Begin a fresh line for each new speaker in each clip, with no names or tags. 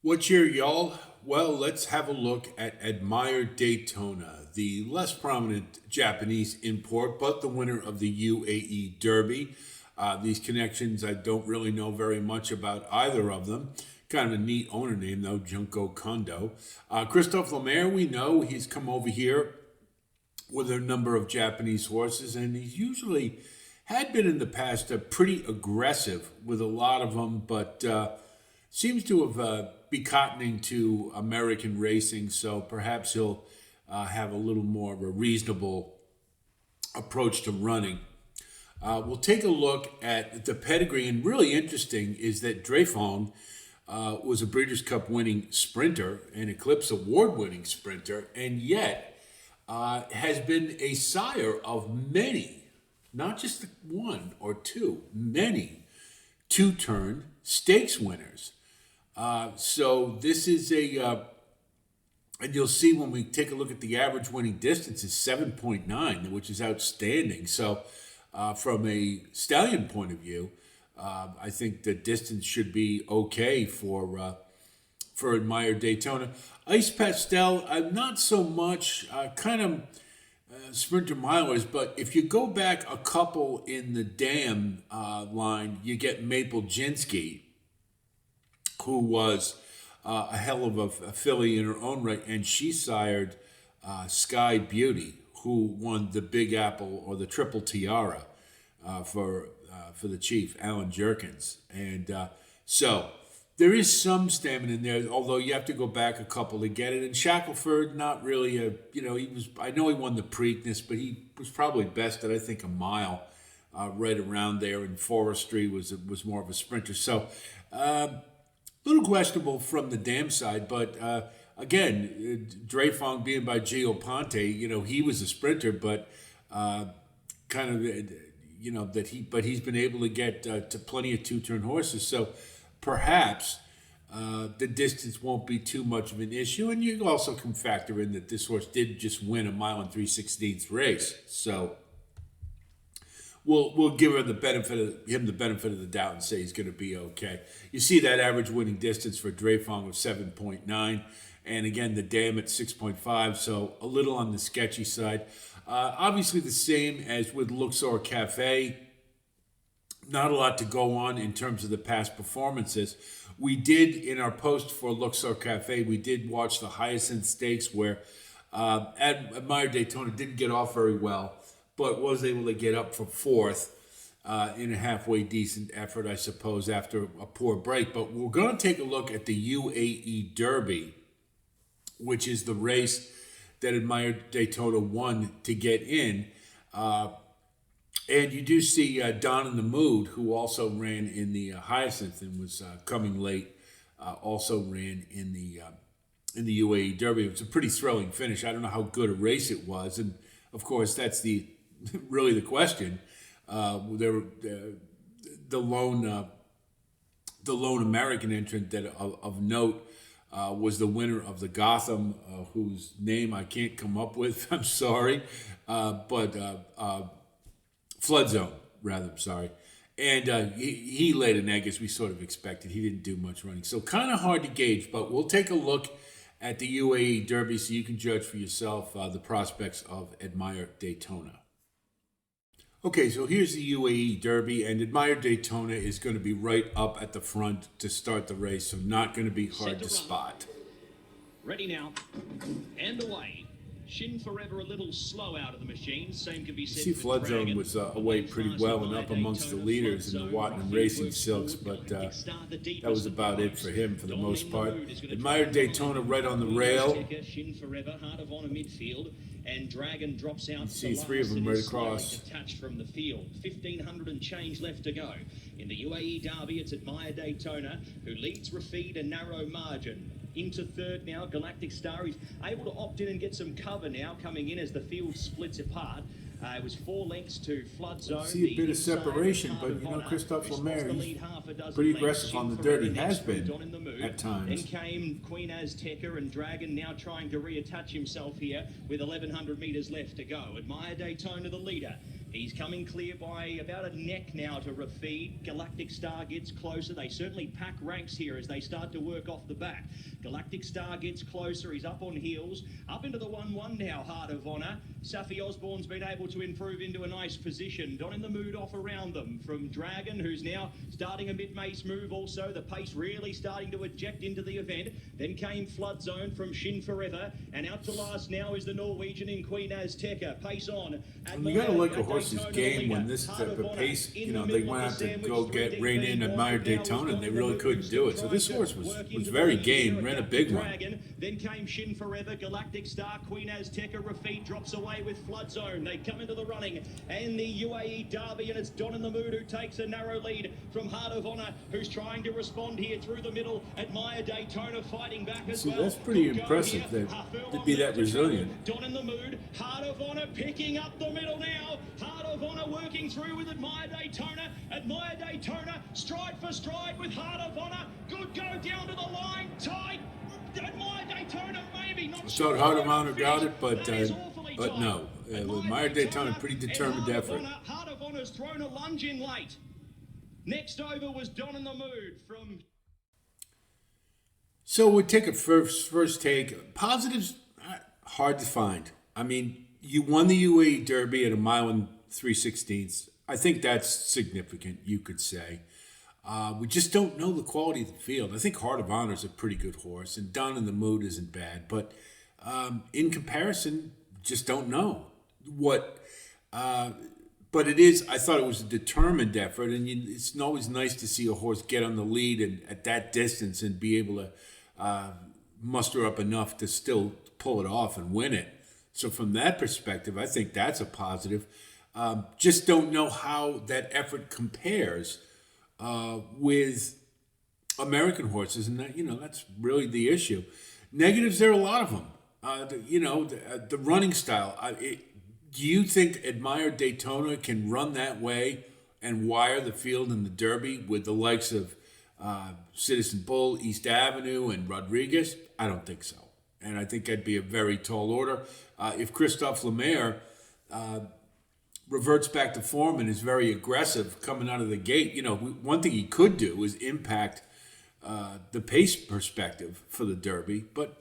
What's your y'all? Well, let's have a look at Admire Daytona, the less prominent Japanese import, but the winner of the UAE Derby. These connections, I don't really know very much about either of them. Kind of a neat owner name, though, Junko Kondo. Christophe Lemaire, we know he's come over here with a number of Japanese horses, and he's usually had been in the past pretty aggressive with a lot of them, but seems to have be cottoning to American racing, so perhaps he'll have a little more of a reasonable approach to running. We'll take a look at the pedigree, and really interesting is that Dreyfong was a Breeders' Cup winning sprinter, an Eclipse Award winning sprinter, and yet has been a sire of many, not just one or two, many two-turn stakes winners. So this is and you'll see when we take a look at the average winning distance is 7.9, which is outstanding. So from a stallion point of view, I think the distance should be okay for Admire Daytona. Ice Pastel, not so much, kind of sprinter milers, but if you go back a couple in the dam line, you get Maple Jinsky, who was a hell of a filly in her own right, and she sired Sky Beauty, who won the Big Apple or the Triple Tiara for the Chief, Alan Jerkins. And so there is some stamina in there, although you have to go back a couple to get it. And Shackelford, not really he was, I know he won the Preakness, but he was probably best at, I think, a mile right around there. And Forestry was more of a sprinter. So, little questionable from the dam side, but again, Dreyfong being by Gio Ponte, he was a sprinter, but kind of, but he's been able to get to plenty of two-turn horses. So perhaps the distance won't be too much of an issue. And you also can factor in that this horse did just win a mile and 3/16 race. So we'll give him the benefit of the doubt and say he's going to be okay. You see that average winning distance for Dreyfong of 7.9, and again the dam at 6.5, so a little on the sketchy side. Obviously the same as with Luxor Cafe. Not a lot to go on in terms of the past performances. We did, in our post for Luxor Cafe, we did watch the Hyacinth Stakes where Admire Daytona didn't get off very well, but was able to get up for fourth in a halfway decent effort, I suppose, after a poor break. But we're going to take a look at the UAE Derby, which is the race that Admire Daytona won to get in. And you do see Don in the Mood, who also ran in the Hyacinth and was coming late, also ran in the UAE Derby. It was a pretty thrilling finish. I don't know how good a race it was, and of course that's really the question. The lone American entrant that of note was the winner of the Gotham, whose name I can't come up with. I'm sorry, but Flood Zone, rather. I'm sorry. And he laid an egg as we sort of expected. He didn't do much running, so kind of hard to gauge. But we'll take a look at the UAE Derby so you can judge for yourself the prospects of Admire Daytona. Okay, so here's the UAE Derby, and Admire Daytona is going to be right up at the front to start the race, so not going to be hard to spot.
Ready now, and away. Shin Forever a little slow out of the machine. Same can be said.
You see, Flood Zone was away pretty well and up amongst the leaders in the Watton Racing Silks, but that was about it for him for the most part. Admire Daytona right on the rail.
Shin Forever, Heart of Honor midfield, and Dragon drops out.
You see three of them right across.
Detached from the field. 1,500 and change left to go. In the UAE Derby, it's Admire Daytona, who leads Rafid a narrow margin. Into third now, Galactic Star. He's able to opt in and get some cover now, coming in as the field splits apart. It was 4 lengths to Flood Zone.
See a bit of separation, but Christophe Lemaire, he's pretty aggressive on the dirt. He has been at times.
Then came Queen Azteca and Dragon now trying to reattach himself here with 1,100 metres left to go. Admire Daytona, the leader. He's coming clear by about a neck now to Rafid. Galactic Star gets closer. They certainly pack ranks here as they start to work off the back. Galactic Star gets closer. He's up on heels. Up into the 1-1 now, Heart of Honour. Safi Osborne's been able to improve into a nice position. Don in the mood off around them from Dragon, who's now starting a mid-mace move also. The pace really starting to eject into the event. Then came Flood Zone from Shin Forever. And out to last now is the Norwegian in Queen Azteca. Pace on.
You got to like a horse's game when this type of pace, they went out to go rein in Admire Daytona, and they really couldn't do it. So this horse was very game, ran a big one.
Then came Shin Forever, Galactic Star, Queen Azteca, Rafid drops away with Flood Zone. They come into the running, and the UAE Derby, and it's Don in the Mood who takes a narrow lead from Heart of Honour, who's trying to respond here through the middle. Admire Daytona fighting back as well.
That's pretty impressive to be that resilient.
Don in the Mood, Heart of Honour picking up the middle now. Heart of Honour working through with Admire Daytona. Admire Daytona, stride for stride with Heart of Honour. Good go down to the line, tight. Admire Daytona maybe not.
I thought Heart of Honor got it, but no. Admire Daytona, pretty determined effort.
Heart of Honour's thrown a lunge in late. Next over was Don in the Mood from.
So we'll take a first take. Positives, hard to find. I mean, you won the UAE Derby at a mile and 3/16. I think that's significant, you could say. We just don't know the quality of the field. I think Heart of Honor is a pretty good horse, and Don in the Mood isn't bad. But in comparison, just don't know what. But it is. I thought it was a determined effort, and it's always nice to see a horse get on the lead and at that distance and be able to muster up enough to still pull it off and win it. So from that perspective, I think that's a positive. Just don't know how that effort compares with American horses, and that's really the issue. Negatives, there are a lot of them. The running style. Do you think Admire Daytona can run that way and wire the field in the Derby with the likes of Citizen Bull, East Avenue, and Rodriguez? I don't think so. And I think that'd be a very tall order. If Christophe Lemaire reverts back to form and is very aggressive coming out of the gate, one thing he could do is impact the pace perspective for the Derby, but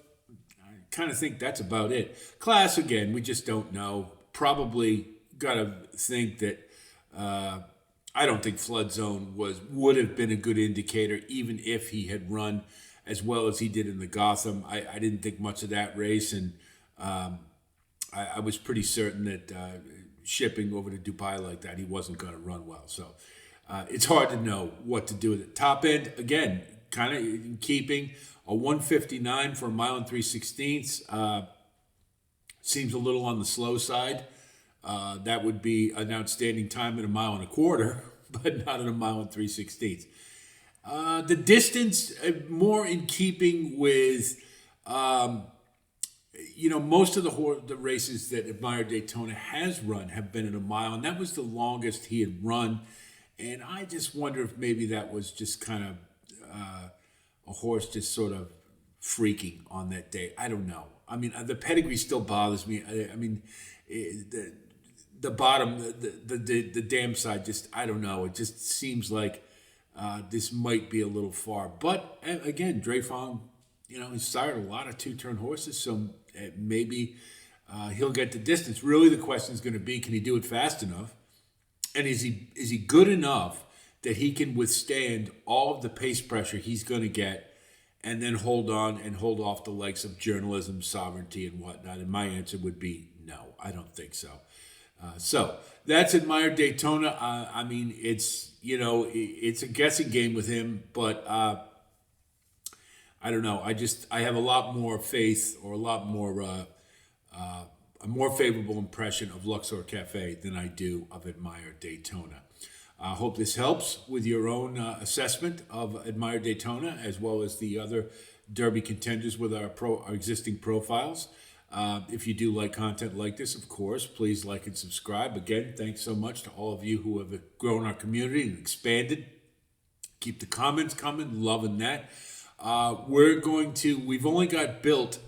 I kind of think that's about it. Class, again, we just don't know. Probably got to think that I don't think Flood Zone would have been a good indicator, even if he had run as well as he did in the Gotham. I didn't think much of that race, and I was pretty certain that shipping over to Dubai like that, he wasn't going to run well. So it's hard to know what to do with it. Top end, again, kind of in keeping. A 159 for a mile and 3/16 seems a little on the slow side. That would be an outstanding time at a mile and a quarter, but not at a mile and 3/16. The distance, more in keeping with, most of the races that Admire Daytona has run have been at a mile, and that was the longest he had run. And I just wonder if maybe that was just kind of a horse just sort of freaking on that day. I don't know. I mean, the pedigree still bothers me. I mean, the bottom, the dam side, just, I don't know. It just seems like this might be a little far. But again, Dreyfong, he's sired a lot of two-turn horses, so maybe he'll get the distance. Really, the question is going to be, can he do it fast enough? And is he good enough that he can withstand all of the pace pressure he's going to get and then hold on and hold off the likes of journalism, sovereignty, and whatnot? And my answer would be no, I don't think so. So that's Admire Daytona. I mean, it's a guessing game with him, but I don't know. I have a lot more faith, or a lot more a more favorable impression of Luxor Cafe than I do of Admire Daytona. I hope this helps with your own assessment of Admire Daytona, as well as the other Derby contenders with our existing profiles. If you do like content like this, of course, please like and subscribe. Again, thanks so much to all of you who have grown our community and expanded. Keep the comments coming, loving that. We've only got Built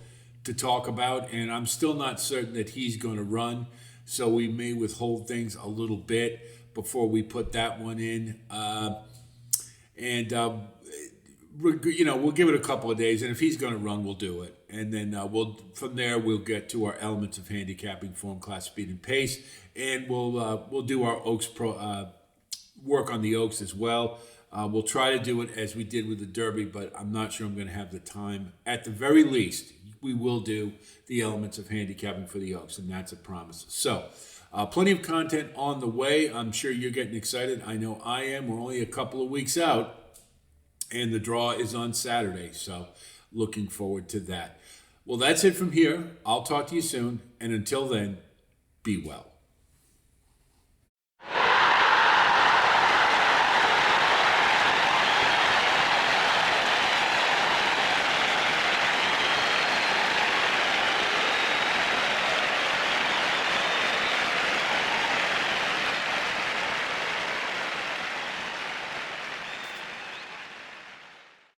to talk about, and I'm still not certain that he's going to run. so we may withhold things a little bit before we put that one in. And we'll give it a couple of days, and if he's going to run, we'll do it, and then from there we'll get to our elements of handicapping: form, class, speed, and pace, and we'll do our Oaks work on the Oaks as well. We'll try to do it as we did with the Derby, but I'm not sure I'm going to have the time. At the very least, we will do the elements of handicapping for the Oaks, and that's a promise. So, plenty of content on the way. I'm sure you're getting excited. I know I am. We're only a couple of weeks out, and the draw is on Saturday, so looking forward to that. Well, that's it from here. I'll talk to you soon, and until then, be well.